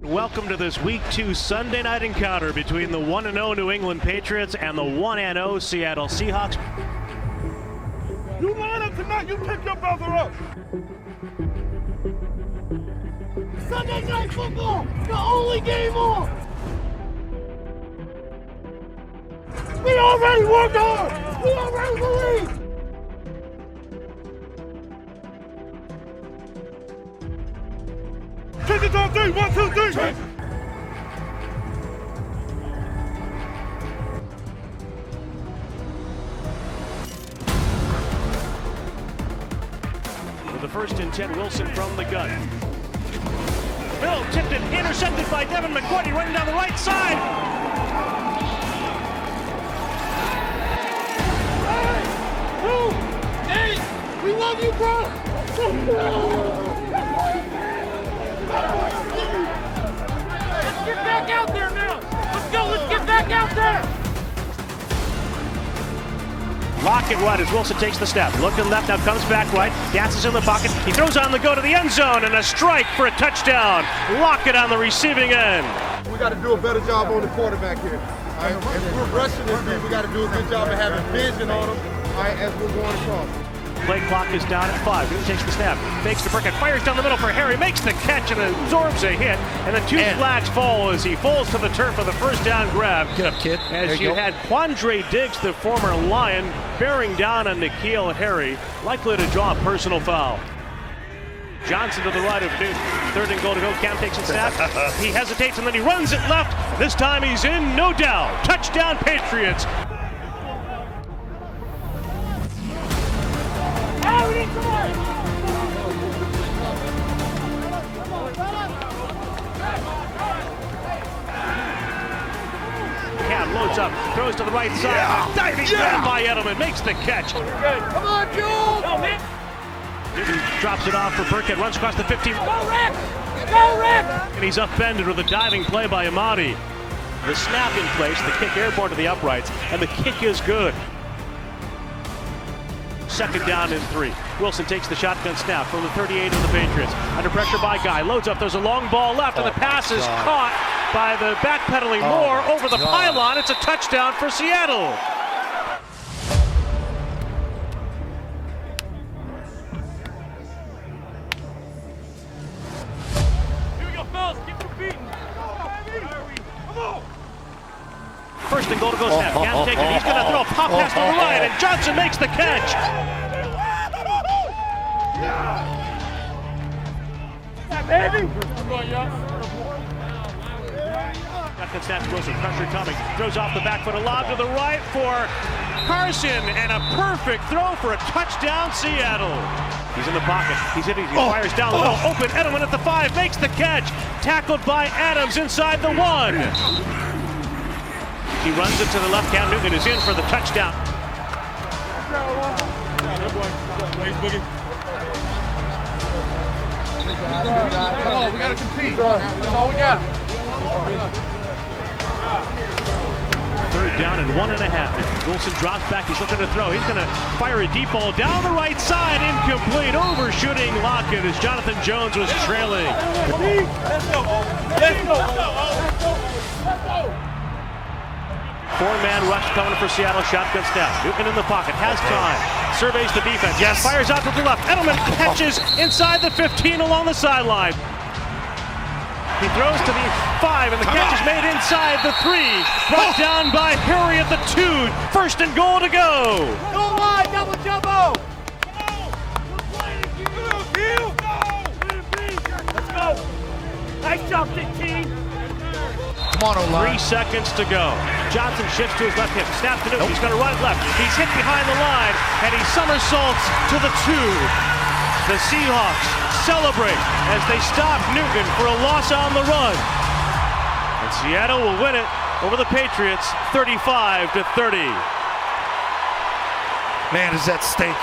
Welcome to this Week 2 Sunday night encounter between the 1-0 New England Patriots and the 1-0 Seattle Seahawks. You line up tonight, you pick your brother up. Sunday night football, the only game on. We already worked hard. We already believe. Take it on three, 1, 2, 3. With the first and 10, Wilson from the gun. Bill tipped it, intercepted by Devin McCourty, running down the right side. Hey, we love you, bro. Let's get back out there now. Let's go. Let's get back out there. Lockett right as Wilson takes the snap. Looking left, now comes back right. Dances in the pocket. He throws on the go to the end zone and a strike for a touchdown. Lockett on the receiving end. We got to do a better job on the quarterback here. All right? If we're rushing this dude, we got to do a good job of having vision on him, all right, as we're going across. Play clock is down at 5. He takes the snap, fakes to Burkett, fires down the middle for Harry, makes the catch and absorbs a hit. And the two flags fall as he falls to the turf for the first down grab. Get up, kid. As you had Quandre Diggs, the former Lion, bearing down on N'Keal Harry, likely to draw a personal foul. Johnson to the right of Newton. 3rd and goal to go. Cam takes a snap. He hesitates and then he runs it left. This time he's in, no doubt. Touchdown Patriots. Cam loads up, throws to the right side. Diving down by Edelman, makes the catch. Come on, Joel. Go, man. Newton drops it off for Burkett, runs across the 15. Go, Rick. Go, Rick. And he's upended with a diving play by Amadi. The snap in place, the kick airborne to the uprights, and the kick is good. 2nd down and 3. Wilson takes the shotgun snap from the 38 of the Patriots. Under pressure by Guy. Loads up. There's a long ball left, and the pass is caught by the backpedaling Moore over the pylon. It's a touchdown for Seattle. Here we go, fellas. Keep repeating. Come on. 1st and goal to go snap. Cam takes it. He's going to throw a pop pass to the right, and Johnson makes the catch. Baby. Shotgun snap to Wilson. Pressure coming. Throws off the back foot. A lob to the right for Carson, and a perfect throw for a touchdown, Seattle. He's in the pocket. He's hitting. He fires down the middle. Open. Edelman at the 5 makes the catch. Tackled by Adams inside the 1. He runs it to the left. Cam Newton is in for the touchdown. Come on, we got to compete. That's all we got. 3rd down and 1.5. Wilson drops back. He's looking to throw. He's going to fire a deep ball down the right side. Incomplete. Overshooting Lockett as Jonathan Jones was trailing. Let's go. Let's go. Let's go. 4-man rush coming for Seattle. Shotgun snap. Newton in the pocket. Has time. Surveys the defense. Yes. Fires out to the left. Edelman catches inside the 15 along the sideline. He throws to the 5, and the catch is made inside the 3. Brought down by Harry at the 2. 1st and goal to go. Go wide, double jumbo. Let's go. Nice job, team. Come on, O-line. 3 seconds to go. Johnson shifts to his left hip. Snap to Newton. He's going to run it left. He's hit behind the line, and he somersaults to the 2. The Seahawks celebrate as they stop Newton for a loss on the run. And Seattle will win it over the Patriots 35-30. Man, is that steak.